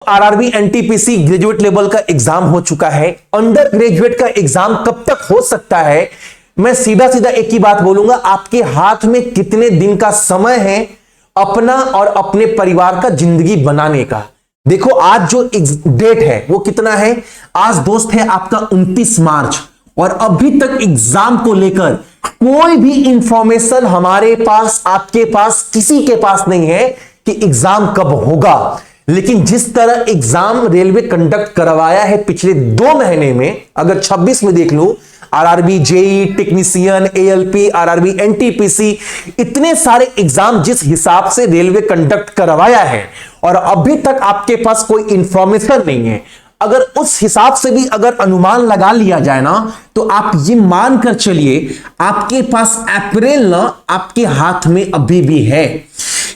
RRB NTPC graduate level का exam हो चुका है। अंडर ग्रेजुएट का एग्जाम कब तक हो सकता है? मैं सीधा सीधा एक ही बात बोलूंगा, आपके हाथ में कितने दिन का समय है अपना और अपने परिवार का जिंदगी बनाने का। देखो आज जो डेट है वो कितना है? आज दोस्त है आपका 29 मार्च और अभी तक एग्जाम को लेकर कोई भी इंफॉर्मेशन हमारे पास, आपके पास, किसी के पास नहीं है कि एग्जाम कब होगा। लेकिन जिस तरह एग्जाम रेलवे कंडक्ट करवाया है पिछले 2 महीने में, अगर 26 में देख लो, RRB JE, technician, ALP, RRB NTPC, इतने सारे एग्जाम जिस हिसाब से रेलवे कंडक्ट करवाया है और अभी तक आपके पास कोई इंफॉर्मेशन नहीं है, अगर उस हिसाब से भी अगर अनुमान लगा लिया जाए ना, तो आप ये मानकर चलिए आपके पास अप्रैल ना आपके हाथ में अभी भी है।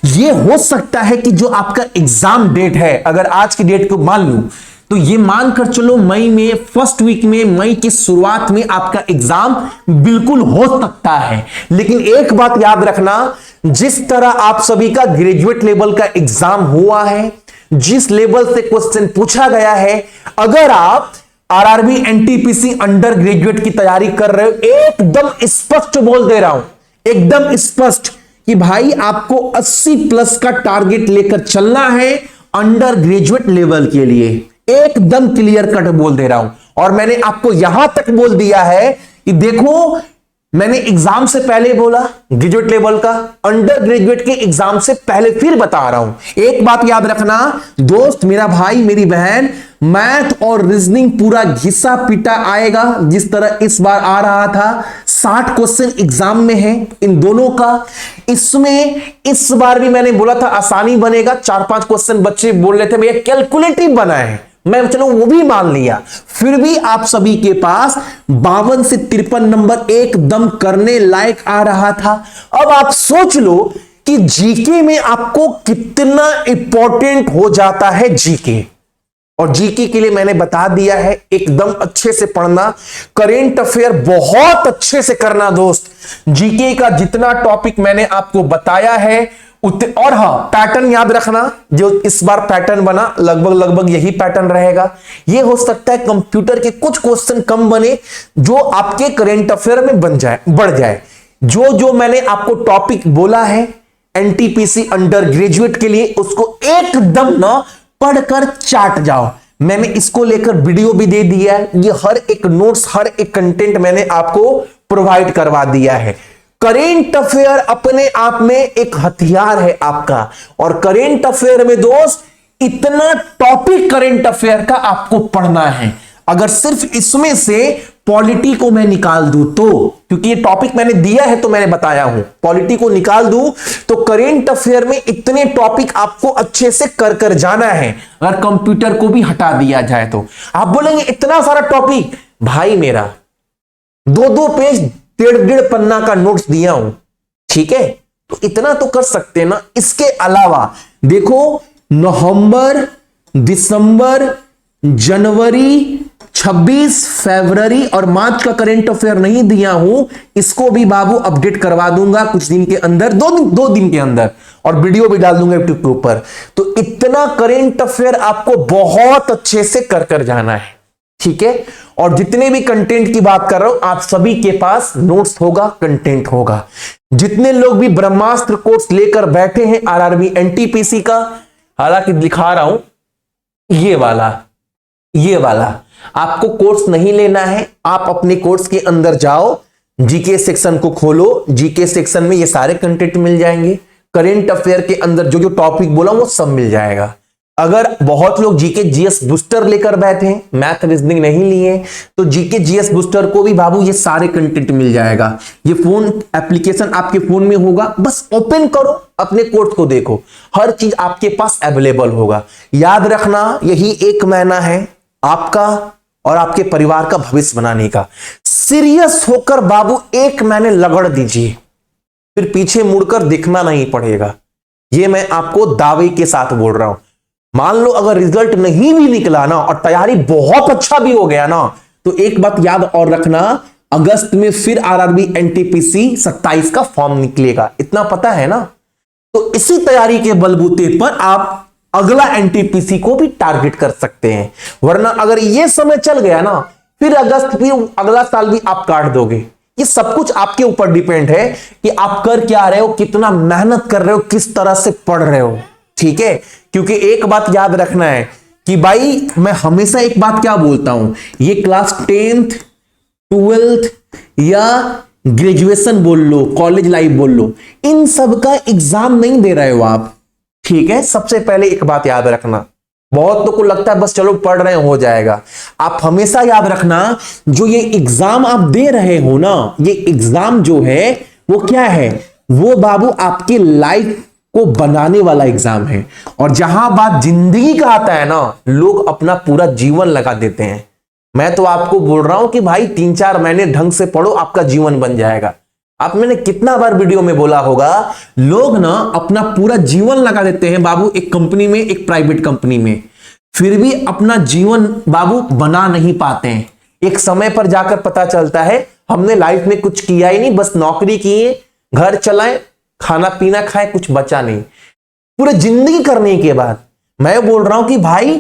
ये हो सकता है कि जो आपका एग्जाम डेट है, अगर आज की डेट को मान लूं तो ये मानकर चलो मई में, फर्स्ट वीक में, मई की शुरुआत में आपका एग्जाम बिल्कुल हो सकता है। लेकिन एक बात याद रखना, जिस तरह आप सभी का ग्रेजुएट लेवल का एग्जाम हुआ है, जिस लेवल से क्वेश्चन पूछा गया है, अगर आप आरआरबी एनटीपीसी अंडर ग्रेजुएट की तैयारी कर रहे हो, एकदम स्पष्ट बोल दे रहा हूं, एकदम स्पष्ट कि भाई आपको 80 प्लस का टारगेट लेकर चलना है अंडर ग्रेजुएट लेवल के लिए, एकदम क्लियर कट बोल दे रहा हूं। और मैंने आपको यहां तक बोल दिया है कि देखो, मैंने एग्जाम से पहले बोला ग्रेजुएट लेवल का, अंडर ग्रेजुएट के एग्जाम से पहले फिर बता रहा हूं। एक बात याद रखना दोस्त, मेरा भाई, मेरी बहन, मैथ और रीजनिंग पूरा घिसा पीटा आएगा जिस तरह इस बार आ रहा था। 60 क्वेश्चन एग्जाम में है इन दोनों का। इसमें इस बार भी मैंने बोला था आसानी बनेगा, 4-5 क्वेश्चन बच्चे बोल रहे थे भैया कैलकुलेटिव बना है, मैं चलो वो भी मान लिया। फिर भी आप सभी के पास 52 से 53 नंबर एकदम करने लायक आ रहा था। अब आप सोच लो कि जीके में आपको कितना इंपॉर्टेंट हो जाता है जीके। और जीके के लिए मैंने बता दिया है, एकदम अच्छे से पढ़ना, करेंट अफेयर बहुत अच्छे से करना दोस्त। जीके का जितना टॉपिक मैंने आपको बताया है और हाँ, पैटर्न याद रखना, जो इस बार पैटर्न बना लगभग यही पैटर्न रहेगा। ये हो सकता है कंप्यूटर के कुछ क्वेश्चन कम बने जो आपके करेंट अफेयर में बढ़ जाए। जो मैंने आपको टॉपिक बोला है एनटीपीसी अंडर ग्रेजुएट के लिए, उसको एकदम ना पढ़कर चाट जाओ। मैंने इसको लेकर वीडियो भी दे दिया है, ये हर एक नोट्स, हर एक कंटेंट मैंने आपको प्रोवाइड करवा दिया है। करेंट अफेयर अपने आप में एक हथियार है आपका, और करेंट अफेयर में दोस्त इतना टॉपिक करेंट अफेयर का आपको पढ़ना है। अगर सिर्फ इसमें से पॉलिटी को मैं निकाल दूं तो, क्योंकि ये टॉपिक मैंने दिया है तो मैंने बताया हूं, पॉलिटी को निकाल दूं तो करेंट अफेयर में इतने टॉपिक आपको अच्छे से कर जाना है। अगर कंप्यूटर को भी हटा दिया जाए तो आप बोलेंगे इतना सारा टॉपिक, भाई मेरा 2-2 पेज 1.5 पन्ना का नोट्स दिया हूं, ठीक है, तो इतना तो कर सकते हैं ना। इसके अलावा देखो, नवंबर, दिसंबर, जनवरी, 26 फरवरी और मार्च का करेंट अफेयर नहीं दिया हूं, इसको भी बाबू अपडेट करवा दूंगा कुछ दिन के अंदर, 2 दिन के अंदर, और वीडियो भी डाल दूंगा यूट्यूब के ऊपर। तो इतना करेंट अफेयर आपको बहुत अच्छे से कर जाना है, ठीक है। और जितने भी कंटेंट की बात कर रहा हूं, आप सभी के पास नोट्स होगा, कंटेंट होगा। जितने लोग भी ब्रह्मास्त्र कोर्स लेकर बैठे हैं आरआरबी एनटीपीसी का, हालांकि दिखा रहा हूं ये वाला आपको कोर्स नहीं लेना है, आप अपने कोर्स के अंदर जाओ, जीके सेक्शन को खोलो, जीके सेक्शन में ये सारे कंटेंट मिल जाएंगे। करेंट अफेयर के अंदर जो टॉपिक बोला वो सब मिल जाएगा। अगर बहुत लोग जीके जीएस बूस्टर लेकर बैठे हैं, मैथ रीजनिंग नहीं लिए, तो जीके जीएस बूस्टर को भी बाबू ये सारे कंटेंट मिल जाएगा। ये फोन एप्लीकेशन आपके फोन में होगा, बस ओपन करो, अपने कोर्स को देखो, हर चीज आपके पास अवेलेबल होगा। याद रखना, यही 1 महीना है आपका और आपके परिवार का भविष्य बनाने का। सीरियस होकर बाबू 1 महीने लगड़ दीजिए, फिर पीछे मुड़कर देखना नहीं पड़ेगा। ये मैं आपको दावे के साथ बोल रहा हूं। मान लो अगर रिजल्ट नहीं भी निकला ना और तैयारी बहुत अच्छा भी हो गया ना, तो एक बात याद और रखना, अगस्त में फिर आरआरबी एनटीपीसी 27 का फॉर्म निकलेगा, इतना पता है ना। तो इसी तैयारी के बलबूते पर आप अगला एनटीपीसी को भी टारगेट कर सकते हैं। वरना अगर ये समय चल गया ना, फिर अगस्त भी अगला साल भी आप काट दोगे। ये सब कुछ आपके ऊपर डिपेंड है कि आप कर क्या रहे हो, कितना मेहनत कर रहे हो, किस तरह से पढ़ रहे हो। ठीक है, क्योंकि एक बात याद रखना है कि भाई मैं हमेशा एक बात क्या बोलता हूं, ये क्लास 10th 12th या ग्रेजुएशन बोल लो, कॉलेज लाइफ बोल लो, इन सब का एग्जाम नहीं दे रहे हो आप। ठीक है, सबसे पहले एक बात याद रखना। बहुत लोग को लगता है बस चलो पढ़ रहे हो जाएगा। आप हमेशा याद रखना, जो ये एग्जाम आप दे रहे हो ना, ये एग्जाम जो है वो क्या है, वो बाबू आपकी लाइफ को बनाने वाला एग्जाम है। और जहां बात जिंदगी का आता है ना, लोग अपना पूरा जीवन लगा देते हैं। मैं तो आपको बोल रहा हूं कि भाई 3-4 महीने ढंग से पढ़ो, आपका जीवन बन जाएगा। आप मैंने कितना बार वीडियो में बोला होगा, लोग ना अपना पूरा जीवन लगा देते हैं बाबू एक कंपनी में, एक प्राइवेट कंपनी में, फिर भी अपना जीवन बाबू बना नहीं पाते हैं। एक समय पर जाकर पता चलता है हमने लाइफ में कुछ किया ही नहीं, बस नौकरी किए, घर चलाएं, खाना पीना खाएं, कुछ बचा नहीं। पूरे जिंदगी करने के बाद मैं बोल रहा हूं कि भाई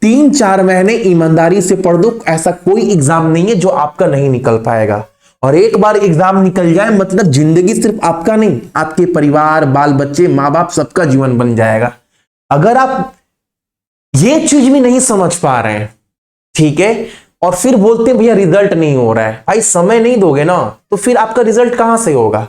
3-4 महीने ईमानदारी से पढ़ दो। ऐसा कोई एग्जाम नहीं है जो आपका नहीं निकल पाएगा। और एक बार एग्जाम निकल जाए मतलब जिंदगी सिर्फ आपका नहीं, आपके परिवार, बाल बच्चे, माँ बाप, सबका जीवन बन जाएगा। अगर आप ये चीज भी नहीं समझ पा रहे हैं, ठीक है, और फिर बोलते हैं भैया रिजल्ट नहीं हो रहा है, भाई समय नहीं दोगे ना तो फिर आपका रिजल्ट कहां से होगा।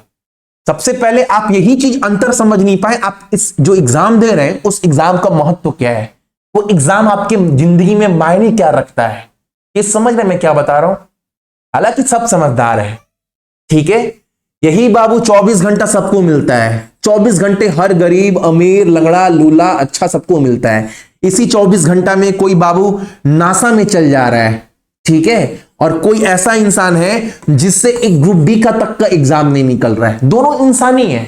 सबसे पहले आप यही चीज अंतर समझ नहीं पाए, आप इस जो एग्जाम दे रहे हैं उस एग्जाम का महत्व क्या है, वो एग्जाम आपकी जिंदगी में मायने क्या रखता है। ये समझ रहे मैं क्या बता रहा हूं। हालांकि सब समझदार है, ठीक है, यही बाबू 24 घंटा सबको मिलता है। 24 घंटे हर गरीब, अमीर, लंगड़ा, लूला, अच्छा सबको मिलता है। इसी 24 घंटा में कोई बाबू नासा में चल जा रहा है, ठीक है, और कोई ऐसा इंसान है जिससे एक ग्रुप डी का तक का एग्जाम नहीं निकल रहा है। दोनों इंसान ही है,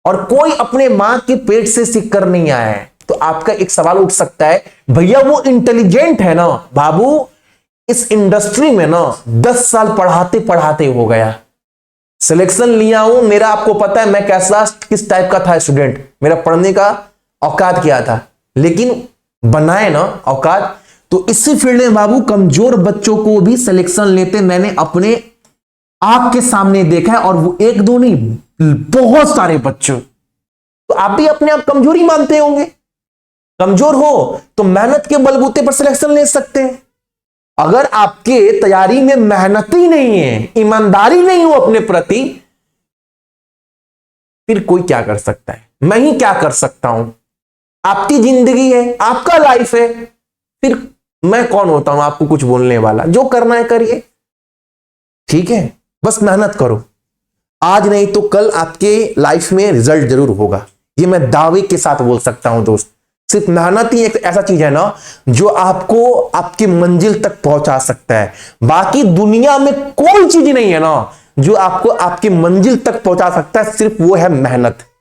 और कोई अपने मां के पेट से सीख कर नहीं आया है। तो आपका एक सवाल उठ सकता है, भैया वो इंटेलिजेंट है ना बाबू, इस इंडस्ट्री में ना 10 साल पढ़ाते पढ़ाते हो गया, सिलेक्शन लिया हूं, मेरा आपको पता है मैं कैसा किस टाइप का था स्टूडेंट, मेरा पढ़ने का औकात क्या था, लेकिन बनाए ना औकात। तो इसी फील्ड में बाबू कमजोर बच्चों को भी सिलेक्शन लेते मैंने अपने आंख के सामने देखा है, और वो एक दो नहीं, बहुत सारे बच्चों। तो आप भी अपने आप कमजोरी मानते होंगे, कमजोर हो तो मेहनत के बलबूते पर सिलेक्शन ले सकते हैं। अगर आपके तैयारी में मेहनत ही नहीं है, ईमानदारी नहीं हो अपने प्रति, फिर कोई क्या कर सकता है, मैं ही क्या कर सकता हूं। आपकी जिंदगी है, आपका लाइफ है, फिर मैं कौन होता हूं आपको कुछ बोलने वाला। जो करना है करिए, ठीक है, बस मेहनत करो। आज नहीं तो कल आपके लाइफ में रिजल्ट जरूर होगा, ये मैं दावे के साथ बोल सकता हूं दोस्त। सिर्फ मेहनत ही एक ऐसा चीज है ना जो आपको आपकी मंजिल तक पहुंचा सकता है। बाकी दुनिया में कोई चीज नहीं है ना जो आपको आपकी मंजिल तक पहुंचा सकता है, सिर्फ वो है मेहनत।